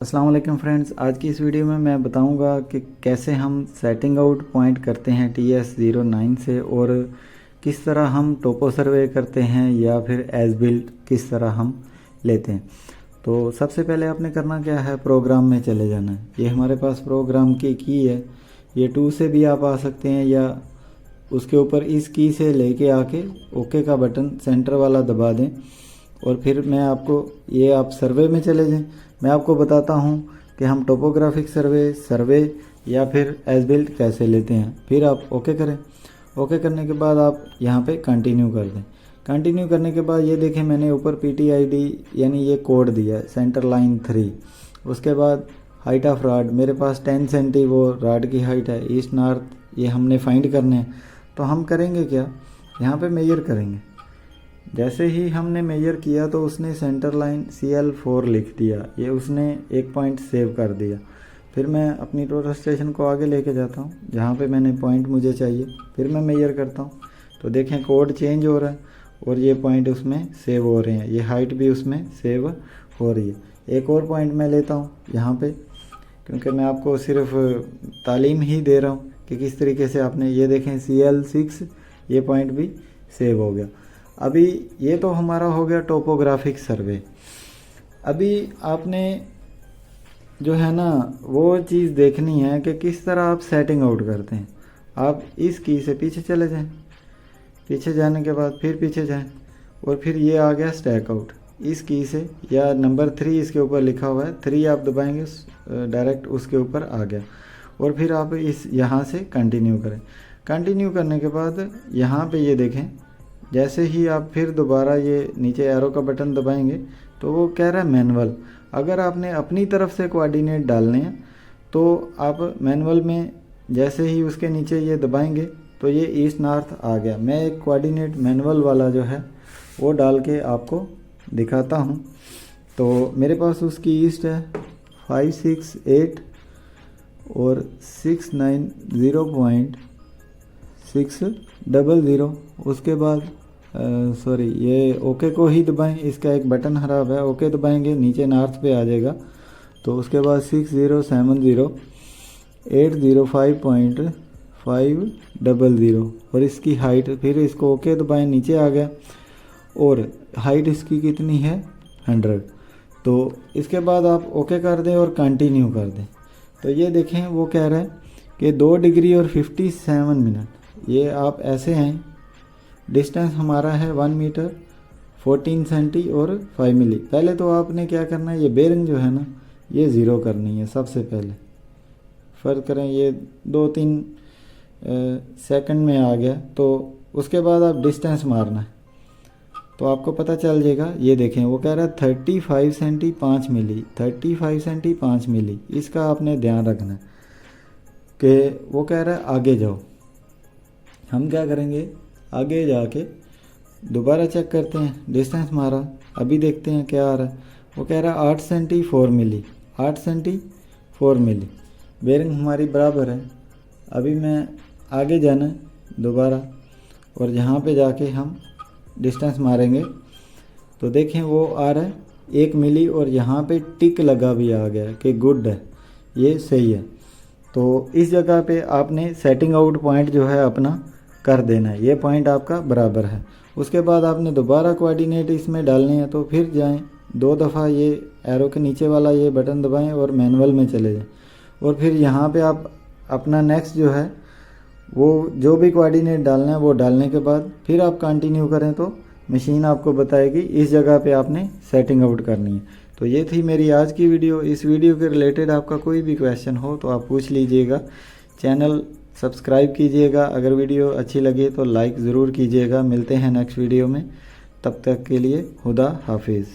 अस्सलाम वालेकुम फ्रेंड्स, आज की इस वीडियो में मैं बताऊंगा कि कैसे हम सेटिंग आउट पॉइंट करते हैं TS09 से और किस तरह हम टोपो सर्वे करते हैं या फिर एज बिल्ट किस तरह हम लेते हैं। तो सबसे पहले आपने करना क्या है, प्रोग्राम में चले जाना है। ये हमारे पास प्रोग्राम की है, ये 2 से भी आप आ सकते हैं या उसके ऊपर इस की से लेके आके ओके का बटन सेंटर वाला दबा दें और फिर मैं आपको ये आप सर्वे में चले जाएं। मैं आपको बताता हूँ कि हम टोपोग्राफिक सर्वे या फिर एज बिल्ट कैसे लेते हैं। फिर आप ओके करें। ओके करने के बाद आप यहाँ पे कंटिन्यू कर दें। कंटिन्यू करने के बाद ये देखें, मैंने ऊपर PTID यानी ये कोड दिया है, सेंटर लाइन 3। उसके बाद हाइट ऑफ राड मेरे पास 10 सेंटी वो राड की हाइट है। ईस्ट नॉर्थ ये हमने फाइंड करने हैं। तो हम करेंगे क्या, यहाँ पे मेजर करेंगे। जैसे ही हमने मेजर किया तो उसने सेंटर लाइन CL4 लिख दिया, ये उसने एक पॉइंट सेव कर दिया। फिर मैं अपनी टोटल स्टेशन को आगे लेके जाता हूँ जहाँ पे मैंने पॉइंट मुझे चाहिए। फिर मैं मेजर करता हूँ तो देखें कोड चेंज हो रहा है और ये पॉइंट उसमें सेव हो रहे हैं, ये हाइट भी उसमें सेव हो रही है। एक और पॉइंट मैं लेता हूँ यहाँ पे, क्योंकि मैं आपको सिर्फ तालीम ही दे रहा हूँ कि किस तरीके से आपने, ये देखें CL6 ये पॉइंट भी सेव हो गया। अभी ये तो हमारा हो गया टोपोग्राफिक सर्वे। अभी आपने जो है ना वो चीज़ देखनी है कि किस तरह आप सेटिंग आउट करते हैं। आप इस की से पीछे चले जाएं, पीछे जाने के बाद फिर पीछे जाएं और फिर ये आ गया स्टैक आउट। इस की से या नंबर 3 इसके ऊपर लिखा हुआ है, 3 आप दबाएंगे डायरेक्ट उसके ऊपर आ गया। और फिर आप इस यहाँ से कंटिन्यू करें। कंटिन्यू करने के बाद यहाँ पे ये देखें, जैसे ही आप फिर दोबारा ये नीचे एरो का बटन दबाएंगे तो वो कह रहा है मैनुअल। अगर आपने अपनी तरफ से कोऑर्डिनेट डालने हैं तो आप मैनुअल में जैसे ही उसके नीचे ये दबाएंगे तो ये ईस्ट नॉर्थ आ गया। मैं एक कोऑर्डिनेट मैनुअल वाला जो है वो डाल के आपको दिखाता हूँ। तो मेरे पास उसकी ईस्ट है 568 और 690.600। उसके बाद सॉरी ये ओके को ही दबाएं, इसका एक बटन खराब है। ओके दबाएंगे नीचे नॉर्थ पे आ जाएगा। तो उसके बाद 6070.805.500 और इसकी हाइट, फिर इसको ओके दबाएं, नीचे आ गया और हाइट इसकी कितनी है 100। तो इसके बाद आप ओके कर दें और कंटिन्यू कर दें। तो ये देखें वो कह रहा है कि 2 डिग्री और 57 मिनट। ये आप ऐसे हैं, डिस्टेंस हमारा है 1 मीटर 14 सेंटी और 5 मिली। पहले तो आपने क्या करना है, ये बेरिंग जो है ना ये ज़ीरो करनी है सबसे पहले। फ़र्क करें ये 2-3 सेकंड में आ गया। तो उसके बाद आप डिस्टेंस मारना है तो आपको पता चल जाएगा। ये देखें वो कह रहा है 35 सेंटी 5 मिली, 35 सेंटी 5 मिली। इसका आपने ध्यान रखना है कि वो कह रहा है आगे जाओ। हम क्या करेंगे, आगे जाके दोबारा चेक करते हैं, डिस्टेंस मारा, अभी देखते हैं क्या आ रहा है। वो कह रहा है 8 सेंटी 4 मिली, 8 सेंटी 4 मिली। बेरिंग हमारी बराबर है। अभी मैं आगे जाना है दोबारा और यहाँ पे जाके हम डिस्टेंस मारेंगे तो देखें वो आ रहा है 1 मिली और यहाँ पे टिक लगा भी आ गया कि गुड है, ये सही है। तो इस जगह पे आपने सेटिंग आउट पॉइंट जो है अपना कर देना है, ये पॉइंट आपका बराबर है। उसके बाद आपने दोबारा कोऑर्डिनेट इसमें डालने हैं तो फिर जाएं 2 दफ़ा, ये एरो के नीचे वाला ये बटन दबाएं और मैनुअल में चले जाएं और फिर यहाँ पे आप अपना नेक्स्ट जो है वो जो भी कोऑर्डिनेट डालना है वो डालने के बाद फिर आप कंटिन्यू करें तो मशीन आपको बताएगी इस जगह पे आपने सेटिंग आउट करनी है। तो ये थी मेरी आज की वीडियो। इस वीडियो के रिलेटेड आपका कोई भी क्वेश्चन हो तो आप पूछ लीजिएगा। चैनल सब्सक्राइब कीजिएगा। अगर वीडियो अच्छी लगे तो लाइक ज़रूर कीजिएगा। मिलते हैं नेक्स्ट वीडियो में, तब तक के लिए खुदा हाफिज़।